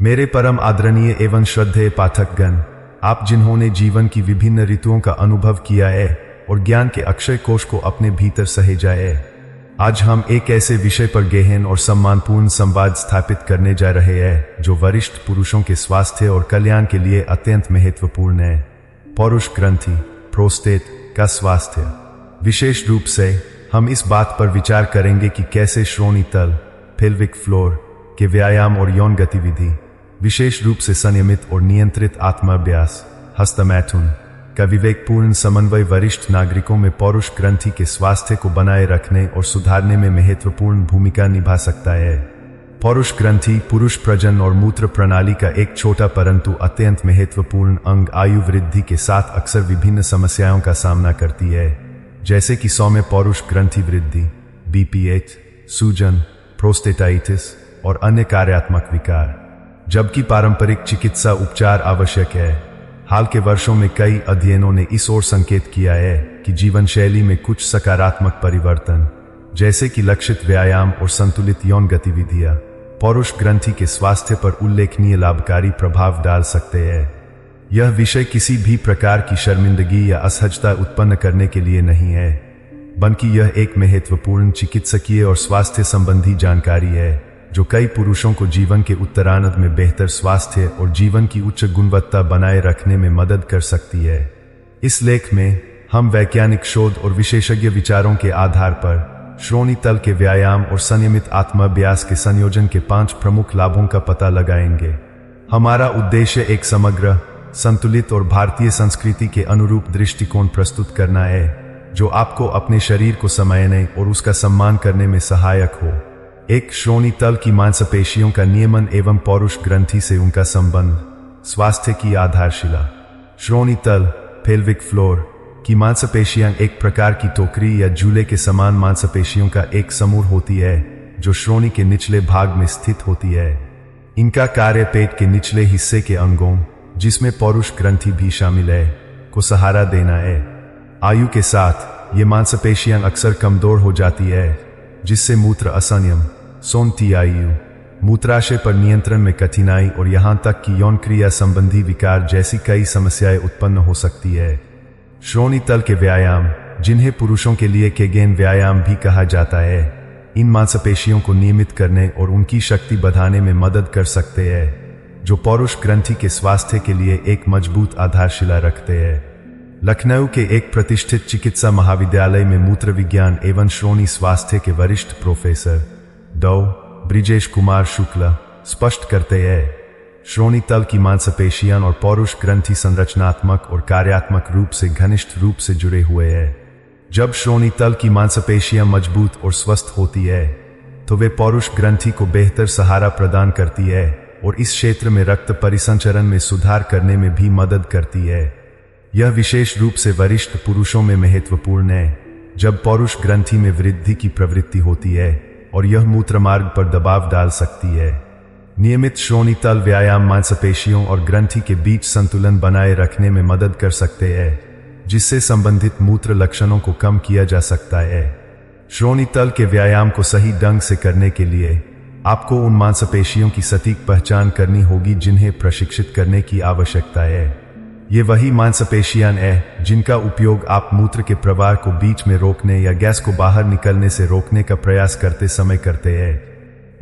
मेरे परम आदरणीय एवं श्रद्धेय पाठकगण, आप जिन्होंने जीवन की विभिन्न ऋतुओं का अनुभव किया है और ज्ञान के अक्षय कोश को अपने भीतर सहेजा है, आज हम एक ऐसे विषय पर गहन और सम्मानपूर्ण संवाद स्थापित करने जा रहे हैं जो वरिष्ठ पुरुषों के स्वास्थ्य और कल्याण के लिए अत्यंत महत्वपूर्ण है। पौरुष ग्रंथि प्रोस्टेट का स्वास्थ्य। विशेष रूप से हम इस बात पर विचार करेंगे कि कैसे श्रोणि तल पेल्विक फ्लोर के व्यायाम और यौन गतिविधि, विशेष रूप से संयमित और नियंत्रित आत्माभ्यास हस्तमैथुन का विवेकपूर्ण समन्वय वरिष्ठ नागरिकों में पौरुष ग्रंथि के स्वास्थ्य को बनाए रखने और सुधारने में महत्वपूर्ण भूमिका निभा सकता है। पौरुष ग्रंथि पुरुष प्रजनन और मूत्र प्रणाली का एक छोटा परंतु अत्यंत महत्वपूर्ण अंग आयु वृद्धि के साथ अक्सर विभिन्न समस्याओं का सामना करती है, जैसे कि सौम्य पौरुष ग्रंथि वृद्धि, BPH, सूजन, प्रोस्टेटाइटिस और अन्य कार्यात्मक विकार। जबकि पारंपरिक चिकित्सा उपचार आवश्यक है, हाल के वर्षों में कई अध्ययनों ने इस ओर संकेत किया है कि जीवन शैली में कुछ सकारात्मक परिवर्तन, जैसे कि लक्षित व्यायाम और संतुलित यौन गतिविधियां, पौरुष ग्रंथि के स्वास्थ्य पर उल्लेखनीय लाभकारी प्रभाव डाल सकते हैं। यह विषय किसी भी प्रकार की शर्मिंदगी या असहजता उत्पन्न करने के लिए नहीं है, बल्कि यह एक महत्वपूर्ण चिकित्सकीय और स्वास्थ्य संबंधी जानकारी है जो कई पुरुषों को जीवन के उत्तरार्ध में बेहतर स्वास्थ्य और जीवन की उच्च गुणवत्ता बनाए रखने में मदद कर सकती है। इस लेख में हम वैज्ञानिक शोध और विशेषज्ञ विचारों के आधार पर श्रोणि तल के व्यायाम और संयमित आत्माभ्यास के संयोजन के 5 प्रमुख लाभों का पता लगाएंगे। हमारा उद्देश्य एक समग्र, संतुलित और भारतीय संस्कृति के अनुरूप दृष्टिकोण प्रस्तुत करना है जो आपको अपने शरीर को समझने और उसका सम्मान करने में सहायक हो। एक श्रोणि तल की मांसपेशियों का नियमन एवं पौरुष ग्रंथि से उनका संबंध, स्वास्थ्य की आधारशिला। श्रोणि तल पेल्विक फ्लोर की मांसपेशियां एक प्रकार की टोकरी या झूले के समान मांसपेशियों का एक समूह होती है जो श्रोणि के निचले भाग में स्थित होती है। इनका कार्य पेट के निचले हिस्से के अंगों, जिसमें पौरुष ग्रंथि भी शामिल है, को सहारा देना है। आयु के साथ ये मांसपेशियां अक्सर कमजोर हो जाती है, जिससे मूत्र असंयम, आयु, मूत्राशय पर नियंत्रण में कठिनाई और यहां तक कि यौन क्रिया संबंधी विकार जैसी कई समस्याएं उत्पन्न हो सकती है। श्रोणि तल के व्यायाम, जिन्हें पुरुषों के लिए केगेन व्यायाम भी कहा जाता है, इन मांसपेशियों को नियमित करने और उनकी शक्ति बढ़ाने में मदद कर सकते हैं, जो पौरुष ग्रंथि के स्वास्थ्य के लिए एक मजबूत आधारशिला रखते हैं। लखनऊ के एक प्रतिष्ठित चिकित्सा महाविद्यालय में मूत्र विज्ञान एवं श्रोणि स्वास्थ्य के वरिष्ठ प्रोफेसर डॉ. ब्रिजेश कुमार शुक्ला स्पष्ट करते हैं, श्रोणि तल की मांसपेशियां और पौरुष ग्रंथि संरचनात्मक और कार्यात्मक रूप से घनिष्ठ रूप से जुड़े हुए हैं। जब श्रोणि तल की मांसपेशियां मजबूत और स्वस्थ होती है, तो वे पौरुष ग्रंथि को बेहतर सहारा प्रदान करती है और इस क्षेत्र में रक्त परिसंचरण में सुधार करने में भी मदद करती है। यह विशेष रूप से वरिष्ठ पुरुषों में महत्वपूर्ण है, जब पौरुष ग्रंथि में वृद्धि की प्रवृत्ति होती है और यह मूत्रमार्ग पर दबाव डाल सकती है। नियमित श्रोणि तल व्यायाम मांसपेशियों और ग्रंथि के बीच संतुलन बनाए रखने में मदद कर सकते हैं, जिससे संबंधित मूत्र लक्षणों को कम किया जा सकता है। श्रोणि तल के व्यायाम को सही ढंग से करने के लिए आपको उन मांसपेशियों की सटीक पहचान करनी होगी जिन्हें प्रशिक्षित करने की आवश्यकता है। ये वही मांसपेशियां हैं जिनका उपयोग आप मूत्र के प्रवाह को बीच में रोकने या गैस को बाहर निकलने से रोकने का प्रयास करते समय करते हैं।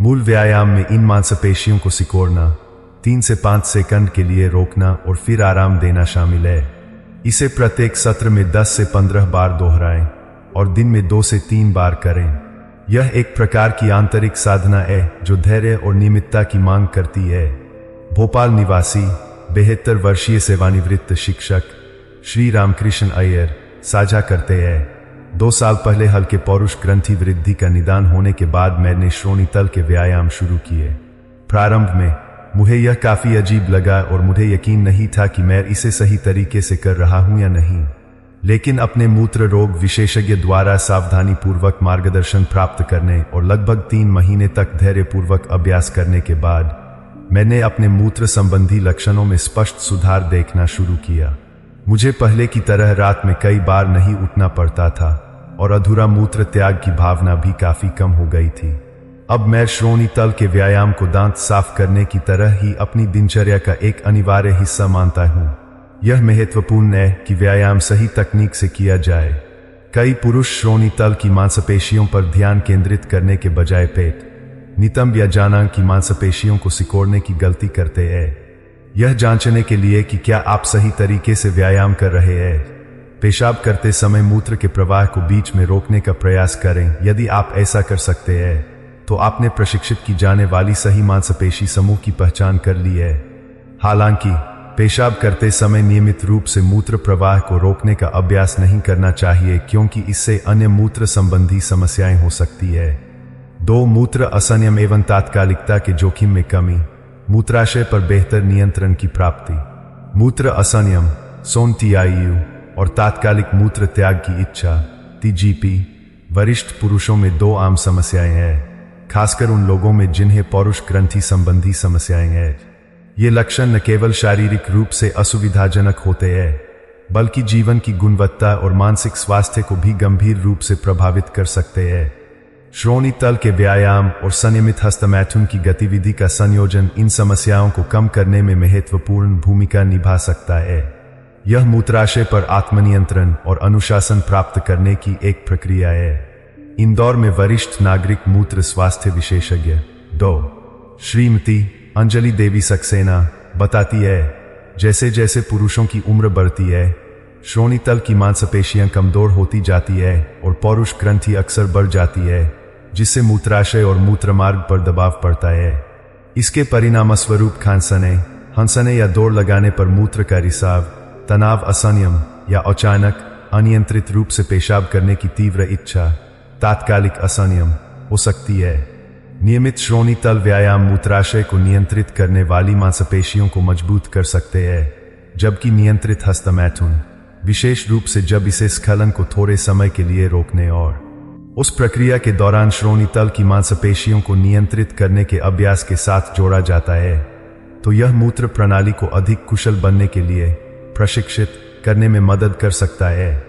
मूल व्यायाम में इन मांसपेशियों को सिकोड़ना, 3 से 5 सेकंड के लिए रोकना और फिर आराम देना शामिल है। इसे प्रत्येक सत्र में 10 से 15 बार दोहराएं और दिन में 2 से 3 बार करें। यह एक प्रकार की आंतरिक साधना है जो धैर्य और नियमितता की मांग करती है। भोपाल निवासी 72 वर्षीय सेवानिवृत्त शिक्षक श्री रामकृष्ण अय्यर साझा करते हैं, 2 साल पहले हल्के पौरुष ग्रंथि वृद्धि का निदान होने के बाद मैंने श्रोणि तल के व्यायाम शुरू किए। प्रारंभ में मुझे यह काफी अजीब लगा और मुझे यकीन नहीं था कि मैं इसे सही तरीके से कर रहा हूं या नहीं, लेकिन अपने मूत्र रोग विशेषज्ञ द्वारा सावधानीपूर्वक मार्गदर्शन प्राप्त करने और लगभग 3 महीने तक धैर्यपूर्वक अभ्यास करने के बाद मैंने अपने मूत्र संबंधी लक्षणों में स्पष्ट सुधार देखना शुरू किया। मुझे पहले की तरह रात में कई बार नहीं उठना पड़ता था और अधूरा मूत्र त्याग की भावना भी काफी कम हो गई थी। अब मैं श्रोणी तल के व्यायाम को दांत साफ करने की तरह ही अपनी दिनचर्या का एक अनिवार्य हिस्सा मानता हूँ। यह महत्वपूर्ण है कि व्यायाम सही तकनीक से किया जाए। कई पुरुष श्रोणी तल की मांसपेशियों पर ध्यान केंद्रित करने के बजाय पेट, नितंब या जाना की मांसपेशियों को सिकोड़ने की गलती करते हैं। यह जांचने के लिए कि क्या आप सही तरीके से व्यायाम कर रहे हैं, पेशाब करते समय मूत्र के प्रवाह को बीच में रोकने का प्रयास करें। यदि आप ऐसा कर सकते हैं तो आपने प्रशिक्षित की जाने वाली सही मांसपेशी समूह की पहचान कर ली है। हालांकि पेशाब करते समय नियमित रूप से मूत्र प्रवाह को रोकने का अभ्यास नहीं करना चाहिए, क्योंकि इससे अन्य मूत्र संबंधी समस्याएं हो सकती है। 2 मूत्र असंयम एवं तात्कालिकता के जोखिम में कमी, मूत्राशय पर बेहतर नियंत्रण की प्राप्ति। मूत्र असंयम (TIU) और तात्कालिक मूत्र त्याग की इच्छा (TGP) वरिष्ठ पुरुषों में 2 आम समस्याएं हैं, खासकर उन लोगों में जिन्हें पौरुष ग्रंथि संबंधी समस्याएं हैं। ये लक्षण न केवल शारीरिक रूप से असुविधाजनक होते हैं, बल्कि जीवन की गुणवत्ता और मानसिक स्वास्थ्य को भी गंभीर रूप से प्रभावित कर सकते हैं। श्रोणी तल के व्यायाम और संयमित हस्तमैथुन की गतिविधि का संयोजन इन समस्याओं को कम करने में महत्वपूर्ण भूमिका निभा सकता है। यह मूत्राशय पर आत्मनियंत्रण और अनुशासन प्राप्त करने की एक प्रक्रिया है। इंदौर में वरिष्ठ नागरिक मूत्र स्वास्थ्य विशेषज्ञ डॉ. श्रीमती अंजलि देवी सक्सेना बताती है, जैसे जैसे पुरुषों की उम्र बढ़ती है, श्रोणी तल की मांसपेशियां कमजोर होती जाती है और पौरुष ग्रंथि अक्सर बढ़ जाती है, जिससे मूत्राशय और मूत्रमार्ग पर दबाव पड़ता है। इसके परिणामस्वरूप खांसने, हंसने या दौड़ लगाने पर मूत्र का रिसाव, तनाव, असंयम या अचानक अनियंत्रित रूप से पेशाब करने की तीव्र इच्छा, तात्कालिक असंयम हो सकती है। नियमित श्रोणी तल व्यायाम मूत्राशय को नियंत्रित करने वाली मांसपेशियों को मजबूत कर सकते हैं, जबकि नियंत्रित हस्तमैथुन, विशेष रूप से जब इसे स्खलन को थोड़े समय के लिए रोकने और उस प्रक्रिया के दौरान श्रोणी तल की मांसपेशियों को नियंत्रित करने के अभ्यास के साथ जोड़ा जाता है, तो यह मूत्र प्रणाली को अधिक कुशल बनने के लिए प्रशिक्षित करने में मदद कर सकता है।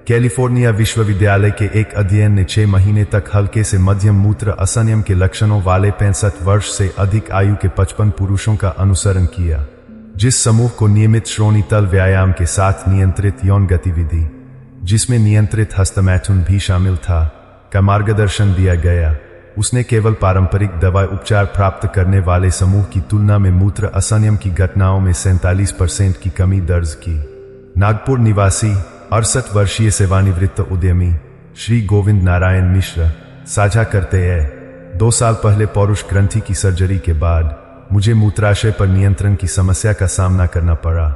कैलिफोर्निया विश्वविद्यालय के एक अध्ययन ने 6 महीने तक हल्के से मध्यम मूत्र असंयम के लक्षणों वाले 65 वर्ष से अधिक आयु के 55 पुरुषों का अनुसरण किया, जिस समूह को नियमित श्रोणी तल व्यायाम के साथ नियंत्रित यौन गतिविधि, जिसमें नियंत्रित हस्तमैथुन भी शामिल था, का मार्गदर्शन दिया गया। उसने केवल पारंपरिक दवा उपचार प्राप्त करने वाले समूह की तुलना में मूत्र असंयम की घटनाओं में 47% की कमी दर्ज की। नागपुर निवासी 68 वर्षीय सेवानिवृत्त उद्यमी श्री गोविंद नारायण मिश्र साझा करते हैं, 2 साल पहले पौरुष ग्रंथि की सर्जरी के बाद मुझे मूत्राशय पर नियंत्रण की समस्या का सामना करना पड़ा।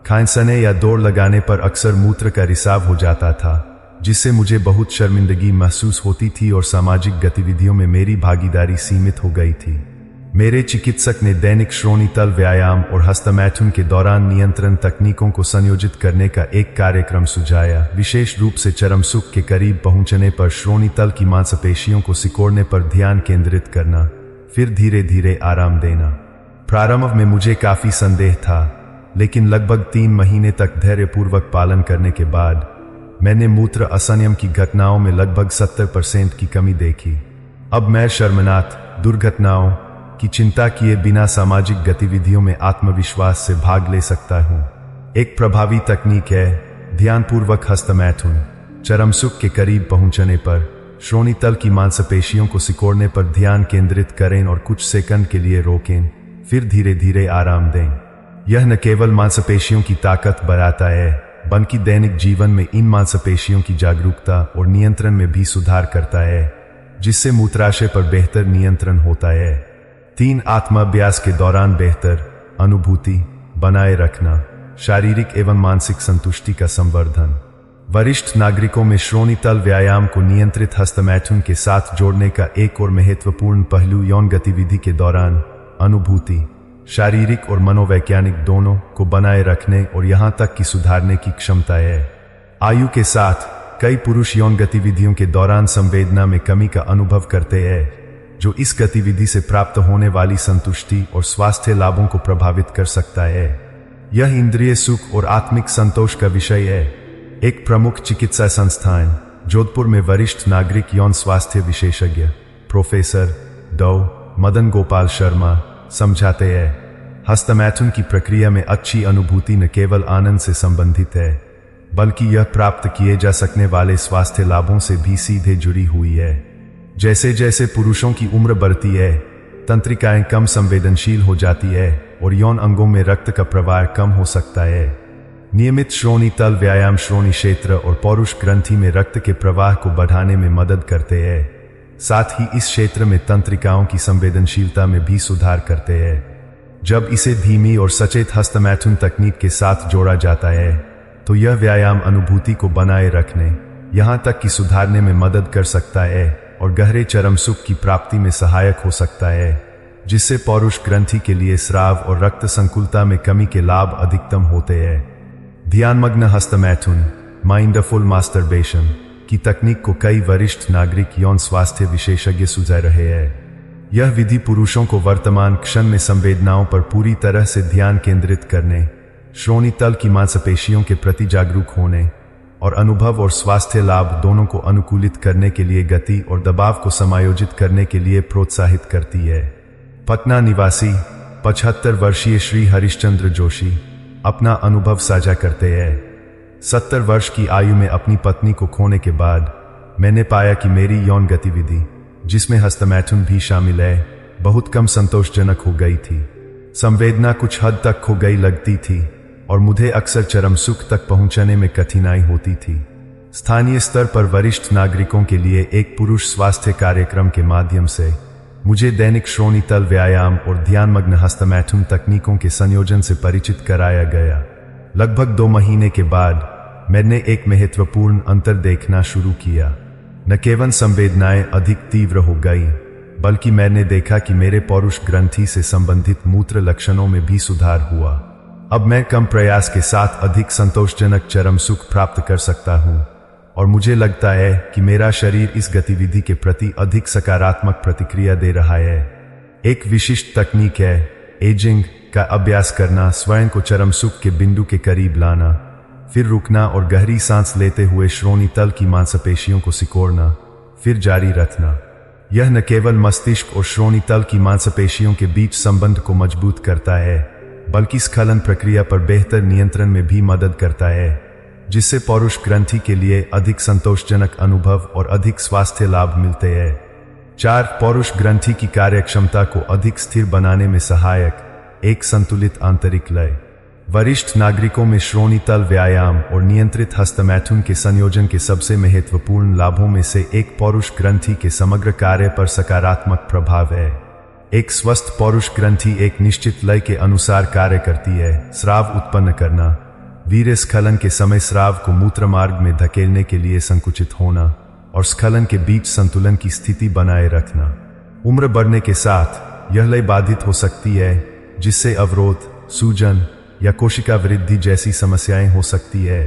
खांसने या दौड़ लगाने पर अक्सर मूत्र का रिसाव हो जाता था, जिससे मुझे बहुत शर्मिंदगी महसूस होती थी और सामाजिक गतिविधियों में मेरी भागीदारी सीमित हो गई थी। मेरे चिकित्सक ने दैनिक श्रोणी तल व्यायाम और हस्तमैथुन के दौरान नियंत्रण तकनीकों को संयोजित करने का एक कार्यक्रम सुझाया, विशेष रूप से चरम सुख के करीब पहुंचने पर श्रोणी तल की मांसपेशियों को सिकोड़ने पर ध्यान केंद्रित करना, फिर धीरे धीरे आराम देना। प्रारंभ में मुझे काफी संदेह था, लेकिन लगभग 3 महीने तक धैर्यपूर्वक पालन करने के बाद मैंने मूत्र असंयम की घटनाओं में लगभग 70% की कमी देखी। अब मैं शर्मनाक दुर्घटनाओं की चिंता किए बिना सामाजिक गतिविधियों में आत्मविश्वास से भाग ले सकता हूँ। एक प्रभावी तकनीक है ध्यानपूर्वक हस्तमैथुन। चरम सुख के करीब पहुंचने पर श्रोणी तल की मांसपेशियों को सिकोड़ने पर ध्यान केंद्रित करें और कुछ सेकंड के लिए रोकें, फिर धीरे धीरे आराम दें। यह न केवल मांसपेशियों की ताकत बढ़ाता है, बल्कि दैनिक जीवन में इन मांसपेशियों की जागरूकता और नियंत्रण में भी सुधार करता है, जिससे मूत्राशय पर बेहतर नियंत्रण होता है। 3 आत्माभ्यास के दौरान बेहतर अनुभूति बनाए रखना, शारीरिक एवं मानसिक संतुष्टि का संवर्धन। वरिष्ठ नागरिकों में श्रोणी तल व्यायाम को नियंत्रित हस्तमैथुन के साथ जोड़ने का एक और महत्वपूर्ण पहलू यौन गतिविधि के दौरान अनुभूति, शारीरिक और मनोवैज्ञानिक दोनों को बनाए रखने और यहां तक कि सुधारने की क्षमता है। आयु के साथ कई पुरुष यौन गतिविधियों के दौरान संवेदना में कमी का अनुभव करते हैं, जो इस गतिविधि से प्राप्त होने वाली संतुष्टि और स्वास्थ्य लाभों को प्रभावित कर सकता है। यह इंद्रिय सुख और आत्मिक संतोष का विषय है। एक प्रमुख चिकित्सा संस्थान जोधपुर में वरिष्ठ नागरिक यौन स्वास्थ्य विशेषज्ञ प्रोफेसर डॉ मदन गोपाल शर्मा समझाते हैं। हस्तमैथुन की प्रक्रिया में अच्छी अनुभूति न केवल आनंद से संबंधित है, बल्कि यह प्राप्त किए जा सकने वाले स्वास्थ्य लाभों से भी सीधे जुड़ी हुई है। जैसे जैसे पुरुषों की उम्र बढ़ती है, तंत्रिकाएं कम संवेदनशील हो जाती है और यौन अंगों में रक्त का प्रवाह कम हो सकता है। नियमित श्रोणि तल व्यायाम श्रोणि क्षेत्र और पौरुष ग्रंथि में रक्त के प्रवाह को बढ़ाने में मदद करते हैं, साथ ही इस क्षेत्र में तंत्रिकाओं की संवेदनशीलता में भी सुधार करते हैं। जब इसे धीमी और सचेत हस्तमैथुन तकनीक के साथ जोड़ा जाता है, तो यह व्यायाम अनुभूति को बनाए रखने, यहाँ तक कि सुधारने में मदद कर सकता है और गहरे चरम सुख की प्राप्ति में सहायक हो सकता है, जिससे पौरुष ग्रंथि के लिए स्राव और रक्त संकुलता में कमी के लाभ अधिकतम होते हैं। ध्यानमग्न हस्तमैथुन माइंडफुल मास्टरबेशन की तकनीक को कई वरिष्ठ नागरिक यौन स्वास्थ्य विशेषज्ञ सुझा रहे हैं। यह विधि पुरुषों को वर्तमान क्षण में संवेदनाओं पर पूरी तरह से ध्यान केंद्रित करने, श्रोणि तल की मांसपेशियों के प्रति जागरूक होने और अनुभव और स्वास्थ्य लाभ दोनों को अनुकूलित करने के लिए गति और दबाव को समायोजित करने के लिए प्रोत्साहित करती है। पटना निवासी 75 वर्षीय श्री हरिश्चंद्र जोशी अपना अनुभव साझा करते हैं। 70 वर्ष की आयु में अपनी पत्नी को खोने के बाद मैंने पाया कि मेरी यौन गतिविधि, जिसमें हस्तमैथुन भी शामिल है, बहुत कम संतोषजनक हो गई थी। संवेदना कुछ हद तक खो गई लगती थी और मुझे अक्सर चरम सुख तक पहुंचने में कठिनाई होती थी। स्थानीय स्तर पर वरिष्ठ नागरिकों के लिए एक पुरुष स्वास्थ्य कार्यक्रम के माध्यम से मुझे दैनिक श्रोणि तल व्यायाम और ध्यानमग्न हस्तमैथुन तकनीकों के संयोजन से परिचित कराया गया। लगभग 2 महीने के बाद मैंने एक महत्वपूर्ण अंतर देखना शुरू किया। न केवल संवेदनाएं अधिक तीव्र हो गई, बल्कि मैंने देखा कि मेरे पौरुष ग्रंथि से संबंधित मूत्र लक्षणों में भी सुधार हुआ। अब मैं कम प्रयास के साथ अधिक संतोषजनक चरम सुख प्राप्त कर सकता हूं और मुझे लगता है कि मेरा शरीर इस गतिविधि के प्रति अधिक सकारात्मक प्रतिक्रिया दे रहा है। एक विशिष्ट तकनीक है एजिंग का अभ्यास करना, स्वयं को चरम सुख के बिंदु के करीब लाना, फिर रुकना और गहरी सांस लेते हुए श्रोणि तल की मांसपेशियों को सिकोड़ना, फिर जारी रखना। यह न केवल मस्तिष्क और श्रोणि तल की मांसपेशियों के बीच संबंध को मजबूत करता है, बल्कि स्खलन प्रक्रिया पर बेहतर नियंत्रण में भी मदद करता है, जिससे पौरुष ग्रंथि के लिए अधिक संतोषजनक अनुभव और अधिक स्वास्थ्य लाभ मिलते हैं। 4 पौरुष ग्रंथि की कार्यक्षमता को अधिक स्थिर बनाने में सहायक एक संतुलित आंतरिक लय। वरिष्ठ नागरिकों में श्रोणि तल व्यायाम और नियंत्रित हस्तमैथुन के संयोजन के सबसे महत्वपूर्ण लाभों में से एक पौरुष ग्रंथि के समग्र कार्य पर सकारात्मक प्रभाव है। एक स्वस्थ पौरुष ग्रंथि एक निश्चित लय के अनुसार कार्य करती है। स्राव उत्पन्न करना, वीर्य स्खलन के समय स्राव को मूत्र मार्ग में धकेलने के लिए संकुचित होना और स्खलन के बीच संतुलन की स्थिति बनाए रखना। उम्र बढ़ने के साथ यह लय बाधित हो सकती है, जिससे अवरोध, सूजन या कोशिका वृद्धि जैसी समस्याएं हो सकती है।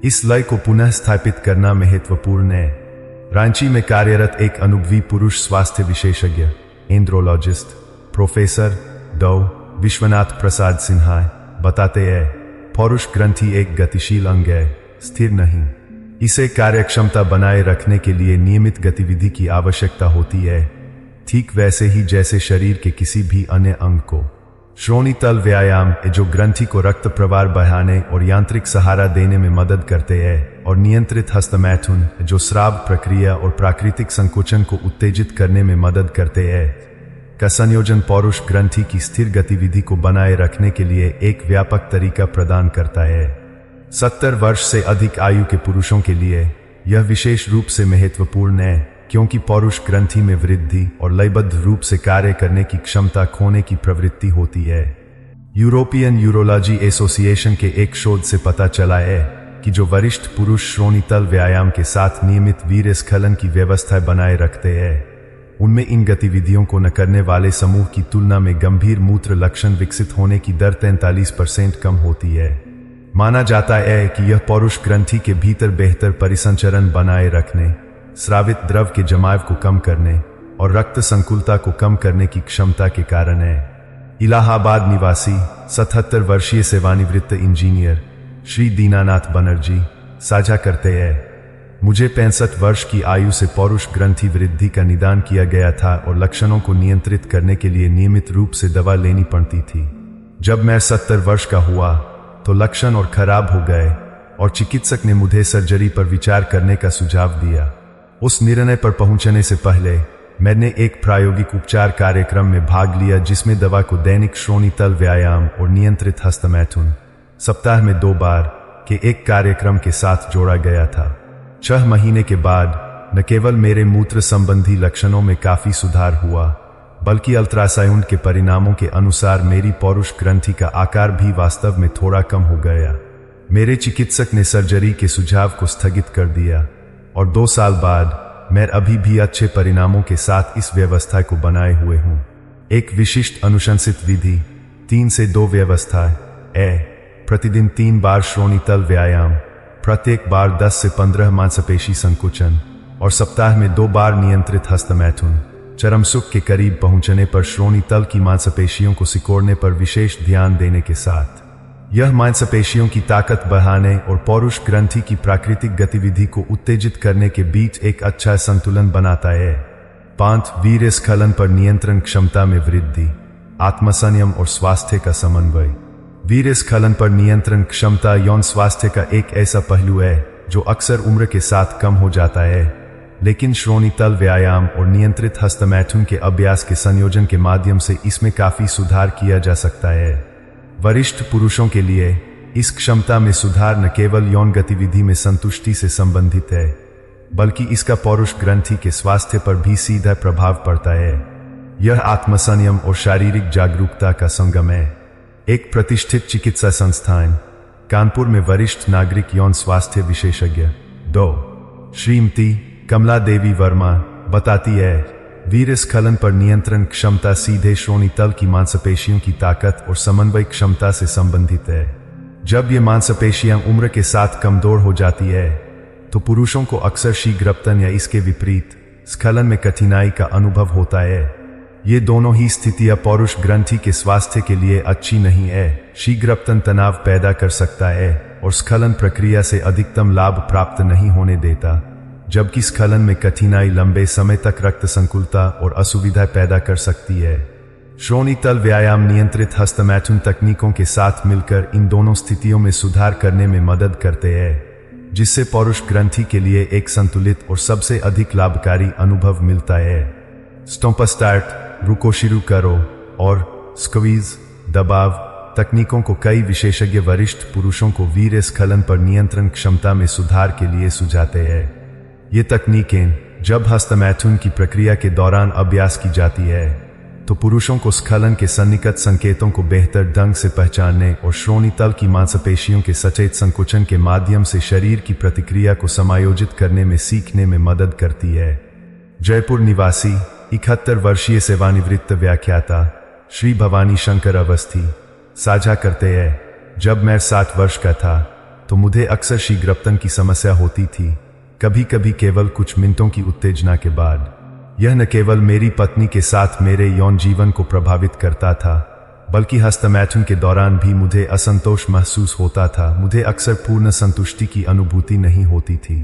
इस लय को पुनः स्थापित करना महत्वपूर्ण है। रांची में कार्यरत एक अनुभवी पुरुष स्वास्थ्य विशेषज्ञ एंड्रोलॉजिस्ट प्रोफेसर डॉ विश्वनाथ प्रसाद सिन्हा बताते हैं, पौरुष ग्रंथि एक गतिशील अंग है, स्थिर नहीं। इसे कार्यक्षमता बनाए रखने के लिए नियमित गतिविधि की आवश्यकता होती है, ठीक वैसे ही जैसे शरीर के किसी भी अन्य अंग को। श्रोणि तल व्यायाम जो ग्रंथि को रक्त प्रवाह बढ़ाने और यांत्रिक सहारा देने में मदद करते हैं, और नियंत्रित हस्तमैथुन जो स्राव प्रक्रिया और प्राकृतिक संकोचन को उत्तेजित करने में मदद करते हैं, का संयोजन पौरुष ग्रंथि की स्थिर गतिविधि को बनाए रखने के लिए एक व्यापक तरीका प्रदान करता है। 70 वर्ष से अधिक आयु के पुरुषों के लिए यह विशेष रूप से महत्वपूर्ण है, क्योंकि पौरुष ग्रंथि में वृद्धि और लयबद्ध रूप से कार्य करने की क्षमता खोने की प्रवृत्ति होती है। यूरोपियन यूरोलॉजी एसोसिएशन के एक शोध से पता चला है कि जो वरिष्ठ पुरुष श्रोणि तल व्यायाम के साथ नियमित वीर्य स्खलन की व्यवस्था बनाए रखते हैं, उनमें इन गतिविधियों को न करने वाले समूह की तुलना में गंभीर मूत्र लक्षण विकसित होने की दर 43% कम होती है। माना जाता है कि यह पौरुष ग्रंथि के भीतर बेहतर परिसंचरण बनाए रखने, स्रावित द्रव के जमाव को कम करने और रक्त संकुलता को कम करने की क्षमता के कारण है। इलाहाबाद निवासी 77 वर्षीय सेवानिवृत्त इंजीनियर श्री दीनानाथ बनर्जी साझा करते हैं, मुझे 65 वर्ष की आयु से पौरुष ग्रंथि वृद्धि का निदान किया गया था और लक्षणों को नियंत्रित करने के लिए नियमित रूप से दवा लेनी पड़ती थी। जब मैं 70 वर्ष का हुआ तो लक्षण और खराब हो गए और चिकित्सक ने मुझे सर्जरी पर विचार करने का सुझाव दिया। उस निर्णय पर पहुंचने से पहले मैंने एक प्रायोगिक उपचार कार्यक्रम में भाग लिया जिसमें दवा को दैनिक श्रोणितल व्यायाम और नियंत्रित हस्तमैथुन सप्ताह में 2 बार के एक कार्यक्रम के साथ जोड़ा गया था। 6 महीने के बाद न केवल मेरे मूत्र संबंधी लक्षणों में काफी सुधार हुआ बल्कि अल्ट्रासाउंड के परिणामों के अनुसार मेरी पौरुष ग्रंथि का आकार भी वास्तव में थोड़ा कम हो गया। मेरे चिकित्सक ने सर्जरी के सुझाव को स्थगित कर दिया और 2 साल बाद मैं अभी भी अच्छे परिणामों के साथ इस व्यवस्था को बनाए हुए हूं। एक विशिष्ट अनुशंसित विधि 3 से 2 व्यवस्था प्रतिदिन 3 बार श्रोणितल व्यायाम, प्रत्येक बार 10 से 15 मांसपेशी संकुचन और सप्ताह में 2 बार नियंत्रित हस्तमैथुन। चरम सुख के करीब पहुंचने पर श्रोणितल की मांसपेशियों को सिकोड़ने पर विशेष ध्यान देने के साथ यह मांसपेशियों की ताकत बढ़ाने और पौरुष ग्रंथि की प्राकृतिक गतिविधि को उत्तेजित करने के बीच एक अच्छा संतुलन बनाता है। 5 वीर्य स्खलन पर नियंत्रण क्षमता में वृद्धि, आत्मसंयम और स्वास्थ्य का समन्वय। वीर्य स्खलन पर नियंत्रण क्षमता यौन स्वास्थ्य का एक ऐसा पहलू है जो अक्सर उम्र के साथ कम हो जाता है, लेकिन श्रोणितल व्यायाम और नियंत्रित हस्तमैथुन के अभ्यास के संयोजन के माध्यम से इसमें काफी सुधार किया जा सकता है। वरिष्ठ पुरुषों के लिए इस क्षमता में सुधार न केवल यौन गतिविधि में संतुष्टि से संबंधित है बल्कि इसका पौरुष ग्रंथि के स्वास्थ्य पर भी सीधा प्रभाव पड़ता है। यह आत्मसंयम और शारीरिक जागरूकता का संगम है। एक प्रतिष्ठित चिकित्सा संस्थान कानपुर में वरिष्ठ नागरिक यौन स्वास्थ्य विशेषज्ञ श्रीमती कमला देवी वर्मा बताती है, वीर्य स्खलन पर नियंत्रण क्षमता सीधे श्रोणितल की मांसपेशियों की ताकत और समन्वय क्षमता से संबंधित है। जब ये मांसपेशियां उम्र के साथ कमजोर हो जाती है तो पुरुषों को अक्सर शीघ्रपतन या इसके विपरीत स्खलन में कठिनाई का अनुभव होता है। ये दोनों ही स्थितियां पौरुष ग्रंथि के स्वास्थ्य के लिए अच्छी नहीं है। शीघ्रपतन तनाव पैदा कर सकता है और स्खलन प्रक्रिया से अधिकतम लाभ प्राप्त नहीं होने देता, जबकि स्खलन में कठिनाई लंबे समय तक रक्त संकुलता और असुविधा पैदा कर सकती है। श्रोणितल व्यायाम नियंत्रित हस्तमैथुन तकनीकों के साथ मिलकर इन दोनों स्थितियों में सुधार करने में मदद करते हैं, जिससे पौरुष ग्रंथि के लिए एक संतुलित और सबसे अधिक लाभकारी अनुभव मिलता है। स्टॉप स्टार्ट, रुको शुरू करो और स्क्वीज दबाव तकनीकों को कई विशेषज्ञ वरिष्ठ पुरुषों को वीर्य स्खलन पर नियंत्रण क्षमता में सुधार के लिए सुझाते हैं। ये तकनीकें जब हस्तमैथुन की प्रक्रिया के दौरान अभ्यास की जाती है तो पुरुषों को स्खलन के सन्निकट संकेतों को बेहतर ढंग से पहचानने और श्रोणितल की मांसपेशियों के सचेत संकुचन के माध्यम से शरीर की प्रतिक्रिया को समायोजित करने में सीखने में मदद करती है। जयपुर निवासी 71 वर्षीय सेवानिवृत्त व्याख्याता श्री भवानी शंकर अवस्थी साझा करते हैं, जब मैं 60 वर्ष का था तो मुझे अक्सर शीघ्रपतन की समस्या होती थी, कभी कभी केवल कुछ मिनटों की उत्तेजना के बाद। यह न केवल मेरी पत्नी के साथ मेरे यौन जीवन को प्रभावित करता था बल्कि हस्तमैथुन के दौरान भी मुझे असंतोष महसूस होता था। मुझे अक्सर पूर्ण संतुष्टि की अनुभूति नहीं होती थी।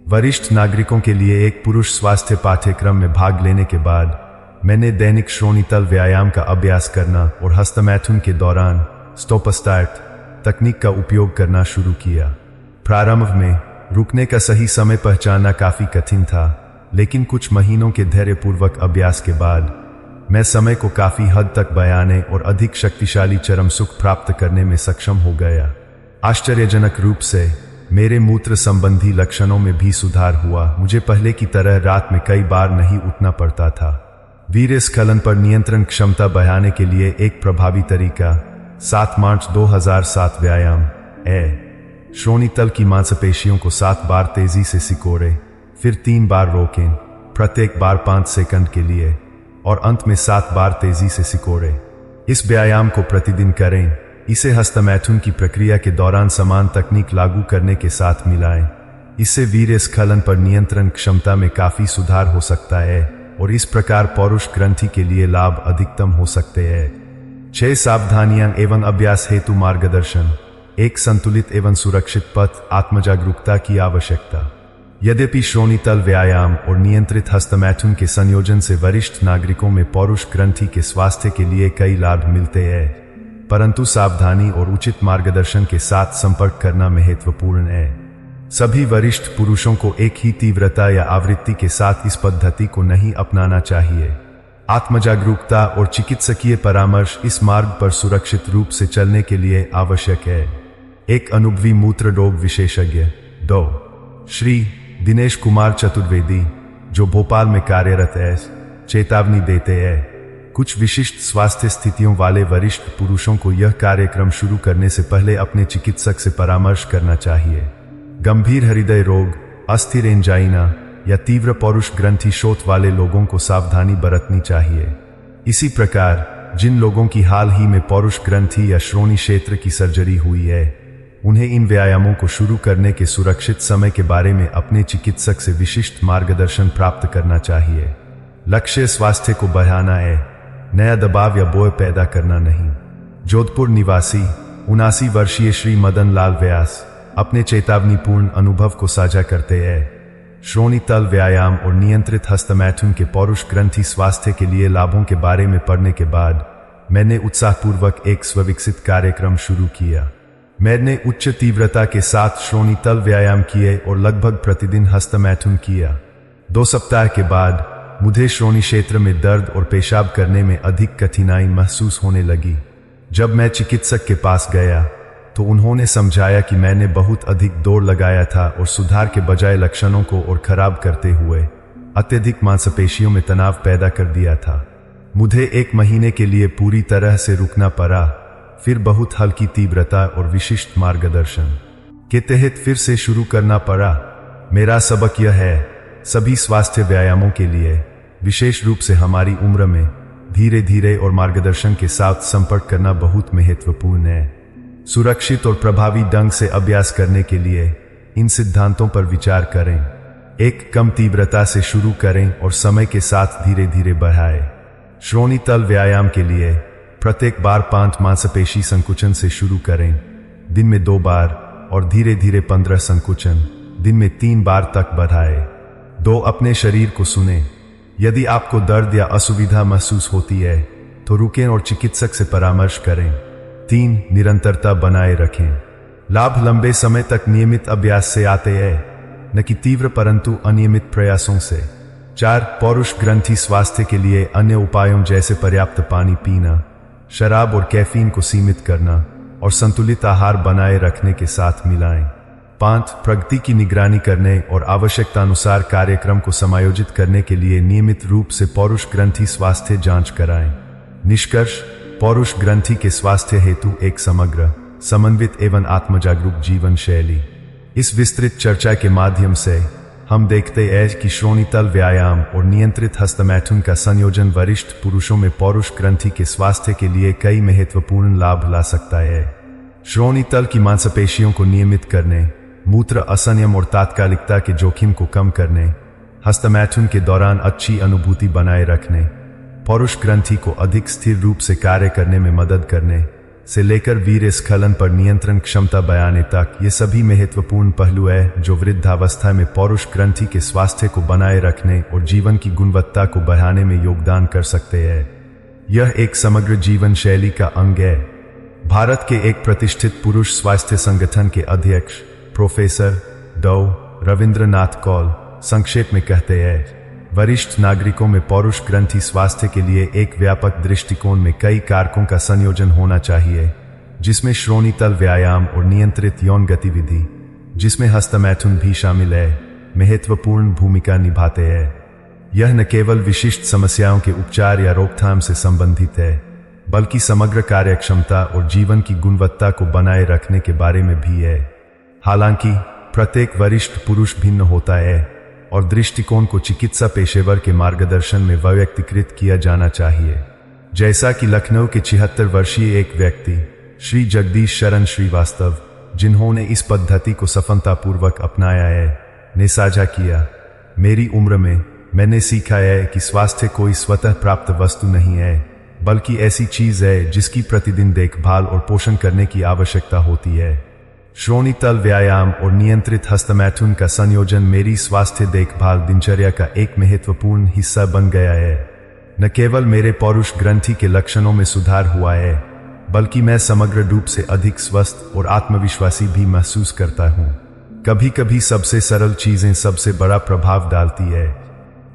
वरिष्ठ नागरिकों के लिए एक पुरुष स्वास्थ्य पाठ्यक्रम में भाग लेने के बाद मैंने दैनिक श्रोणितल व्यायाम का अभ्यास करना और हस्तमैथुन के दौरान स्टॉप स्टार्ट तकनीक का उपयोग करना शुरू किया। प्रारंभ में रुकने का सही समय पहचानना काफी कठिन था, लेकिन कुछ महीनों के धैर्यपूर्वक अभ्यास के बाद मैं समय को काफी हद तक बयाने और अधिक शक्तिशाली चरम सुख प्राप्त करने में सक्षम हो गया। आश्चर्यजनक रूप से मेरे मूत्र संबंधी लक्षणों में भी सुधार हुआ। मुझे पहले की तरह रात में कई बार नहीं उठना पड़ता था। वीर्य स्खलन पर नियंत्रण क्षमता बढ़ाने के लिए एक प्रभावी तरीका 7 मार्च 2007 व्यायाम श्रोणितल की मांसपेशियों को 7 बार तेजी से सिकोड़े, फिर 3 बार रोकें, प्रत्येक बार 5 सेकंड के लिए और अंत में 7 बार तेजी से सिकोड़े। इस व्यायाम को प्रतिदिन करें। इसे हस्तमैथुन की प्रक्रिया के दौरान समान तकनीक लागू करने के साथ मिलाएं। इससे वीर्य स्खलन पर नियंत्रण क्षमता में काफी सुधार हो सकता है और इस प्रकार पौरुष ग्रंथि के लिए लाभ अधिकतम हो सकते हैं। 6 सावधानियां एवं अभ्यास हेतु मार्गदर्शन। एक संतुलित एवं सुरक्षित पथ, आत्मजागरूकता की आवश्यकता। यद्यपि श्रोणीतल व्यायाम और नियंत्रित हस्तमैथुन के संयोजन से वरिष्ठ नागरिकों में पौरुष ग्रंथि के स्वास्थ्य के लिए कई लाभ मिलते हैं, परंतु सावधानी और उचित मार्गदर्शन के साथ संपर्क करना महत्वपूर्ण है। सभी वरिष्ठ पुरुषों को एक ही तीव्रता या आवृत्ति के साथ इस पद्धति को नहीं अपनाना चाहिए। आत्मजागरूकता और चिकित्सकीय परामर्श इस मार्ग पर सुरक्षित रूप से चलने के लिए आवश्यक है। एक अनुभवी मूत्र रोग विशेषज्ञ डॉ. श्री दिनेश कुमार चतुर्वेदी, जो भोपाल में कार्यरत है, चेतावनी देते हैं कुछ विशिष्ट स्वास्थ्य स्थितियों वाले वरिष्ठ पुरुषों को यह कार्यक्रम शुरू करने से पहले अपने चिकित्सक से परामर्श करना चाहिए। गंभीर हृदय रोग, अस्थिर एंजाइना या तीव्र पौरुष ग्रंथि शोथ वाले लोगों को सावधानी बरतनी चाहिए। इसी प्रकार जिन लोगों की हाल ही में पौरुष ग्रंथि या श्रोणी क्षेत्र की सर्जरी हुई है, उन्हें इन व्यायामों को शुरू करने के सुरक्षित समय के बारे में अपने चिकित्सक से विशिष्ट मार्गदर्शन प्राप्त करना चाहिए। लक्ष्य स्वास्थ्य को बढ़ाना है, नया दबाव या बोझ पैदा करना नहीं। जोधपुर निवासी 79 वर्षीय श्री मदन लाल व्यास अपने चेतावनीपूर्ण अनुभव को साझा करते हैं। श्रोणीतल व्यायाम और नियंत्रित हस्तमैथुन के पौरुष ग्रंथि स्वास्थ्य के लिए लाभों के बारे में पढ़ने के बाद मैंने उत्साहपूर्वक एक स्वविकसित कार्यक्रम शुरू किया। मैंने उच्च तीव्रता के साथ श्रोणीतल व्यायाम किए और लगभग प्रतिदिन हस्तमैथुन किया। 2 सप्ताह के बाद मुझे श्रोणी क्षेत्र में दर्द और पेशाब करने में अधिक कठिनाई महसूस होने लगी। जब मैं चिकित्सक के पास गया तो उन्होंने समझाया कि मैंने बहुत अधिक दौड़ लगाया था और सुधार के बजाय लक्षणों को और खराब करते हुए अत्यधिक मांसपेशियों में तनाव पैदा कर दिया था। मुझे 1 महीने के लिए पूरी तरह से रुकना पड़ा, फिर बहुत हल्की तीव्रता और विशिष्ट मार्गदर्शन के तहत फिर से शुरू करना पड़ा। मेरा सबक यह है, सभी स्वास्थ्य व्यायामों के लिए, विशेष रूप से हमारी उम्र में, धीरे धीरे और मार्गदर्शन के साथ संपर्क करना बहुत महत्वपूर्ण है। सुरक्षित और प्रभावी ढंग से अभ्यास करने के लिए इन सिद्धांतों पर विचार करें। 1 कम तीव्रता से शुरू करें और समय के साथ धीरे धीरे बढ़ाएं। श्रोणीतल व्यायाम के लिए प्रत्येक बार 5 मांसपेशी संकुचन से शुरू करें, दिन में 2 बार, और धीरे धीरे 15 संकुचन, दिन में 3 बार तक बढ़ाएं। 2 अपने शरीर को सुनें। यदि आपको दर्द या असुविधा महसूस होती है तो रुकें और चिकित्सक से परामर्श करें। 3 निरंतरता बनाए रखें। लाभ लंबे समय तक नियमित अभ्यास से आते हैं, न कि तीव्र परंतु अनियमित प्रयासों से। 4 पौरुष ग्रंथि स्वास्थ्य के लिए अन्य उपायों जैसे पर्याप्त पानी पीना, शराब और कैफीन को सीमित करना और संतुलित आहार बनाए रखने के साथ मिलाएं। 5 प्रगति की निगरानी करने और आवश्यकतानुसार कार्यक्रम को समायोजित करने के लिए नियमित रूप से पौरुष ग्रंथि स्वास्थ्य जांच कराएं। निष्कर्ष, पौरुष ग्रंथि के स्वास्थ्य हेतु एक समग्र, समन्वित एवं आत्मजागरूक जीवन शैली। इस विस्तृत चर्चा के माध्यम से हम देखते हैं कि श्रोणीतल व्यायाम और नियंत्रित हस्तमैथुन का संयोजन वरिष्ठ पुरुषों में पौरुष ग्रंथि के स्वास्थ्य के लिए कई महत्वपूर्ण लाभ ला सकता है। श्रोणीतल की मांसपेशियों को नियमित करने, मूत्र असंयम और तात्कालिकता के जोखिम को कम करने, हस्तमैथुन के दौरान अच्छी अनुभूति बनाए रखने, पौरुष ग्रंथि को अधिक स्थिर रूप से कार्य करने में मदद करने से लेकर वीर्य स्खलन पर नियंत्रण क्षमता बढ़ाने तक, ये सभी महत्वपूर्ण पहलू है जो वृद्धावस्था में पौरुष ग्रंथि के स्वास्थ्य को बनाए रखने और जीवन की गुणवत्ता को बढ़ाने में योगदान कर सकते हैं। यह एक समग्र जीवन शैली का अंग है। भारत के एक प्रतिष्ठित पुरुष स्वास्थ्य संगठन के अध्यक्ष प्रोफेसर डॉ. रविंद्रनाथ कौल संक्षेप में कहते हैं, वरिष्ठ नागरिकों में पौरुष ग्रंथि स्वास्थ्य के लिए एक व्यापक दृष्टिकोण में कई कारकों का संयोजन होना चाहिए, जिसमें श्रोणीतल व्यायाम और नियंत्रित यौन गतिविधि, जिसमें हस्तमैथुन भी शामिल है, महत्वपूर्ण भूमिका निभाते हैं। यह न केवल विशिष्ट समस्याओं के उपचार या रोकथाम से संबंधित है, बल्कि समग्र कार्यक्षमता और जीवन की गुणवत्ता को बनाए रखने के बारे में भी है। हालांकि प्रत्येक वरिष्ठ पुरुष भिन्न होता है और दृष्टिकोण को चिकित्सा पेशेवर के मार्गदर्शन में व्यक्तिकृत किया जाना चाहिए। जैसा कि लखनऊ के 76 वर्षीय एक व्यक्ति श्री जगदीश शरण श्रीवास्तव, जिन्होंने इस पद्धति को सफलतापूर्वक अपनाया है, ने साझा किया, मेरी उम्र में मैंने सीखा है कि स्वास्थ्य कोई स्वतः प्राप्त वस्तु नहीं है, बल्कि ऐसी चीज है जिसकी प्रतिदिन देखभाल और पोषण करने की आवश्यकता होती है। श्रोणितल व्यायाम और नियंत्रित हस्तमैथुन का संयोजन मेरी स्वास्थ्य देखभाल दिनचर्या का एक महत्वपूर्ण हिस्सा बन गया है। न केवल मेरे पौरुष ग्रंथि के लक्षणों में सुधार हुआ है, बल्कि मैं समग्र रूप से अधिक स्वस्थ और आत्मविश्वासी भी महसूस करता हूँ। कभी कभी सबसे सरल चीजें सबसे बड़ा प्रभाव डालती है।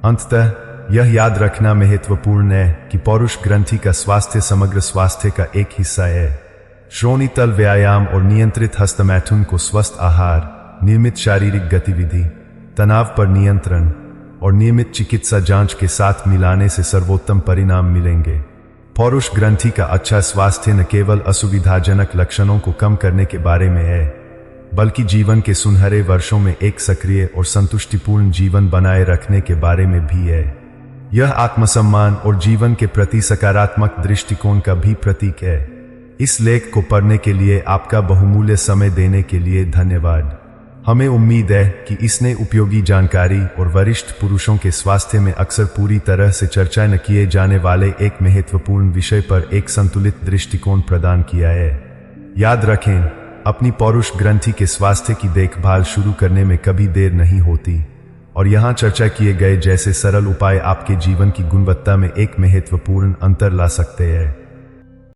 अंततः यह याद रखना महत्वपूर्ण है कि पौरुष ग्रंथि का स्वास्थ्य समग्र स्वास्थ्य का एक हिस्सा है। श्रोणितल व्यायाम और नियंत्रित हस्तमैथुन को स्वस्थ आहार, नियमित शारीरिक गतिविधि, तनाव पर नियंत्रण और नियमित चिकित्सा जांच के साथ मिलाने से सर्वोत्तम परिणाम मिलेंगे। पौरुष ग्रंथि का अच्छा स्वास्थ्य न केवल असुविधाजनक लक्षणों को कम करने के बारे में है, बल्कि जीवन के सुनहरे वर्षों में एक सक्रिय और संतुष्टिपूर्ण जीवन बनाए रखने के बारे में भी है। यह आत्मसम्मान और जीवन के प्रति सकारात्मक दृष्टिकोण का भी प्रतीक है। इस लेख को पढ़ने के लिए आपका बहुमूल्य समय देने के लिए धन्यवाद। हमें उम्मीद है कि इसने उपयोगी जानकारी और वरिष्ठ पुरुषों के स्वास्थ्य में अक्सर पूरी तरह से चर्चा न किए जाने वाले एक महत्वपूर्ण विषय पर एक संतुलित दृष्टिकोण प्रदान किया है। याद रखें, अपनी पौरुष ग्रंथि के स्वास्थ्य की देखभाल शुरू करने में कभी देर नहीं होती, और यहाँ चर्चा किए गए जैसे सरल उपाय आपके जीवन की गुणवत्ता में एक महत्वपूर्ण अंतर ला सकते हैं।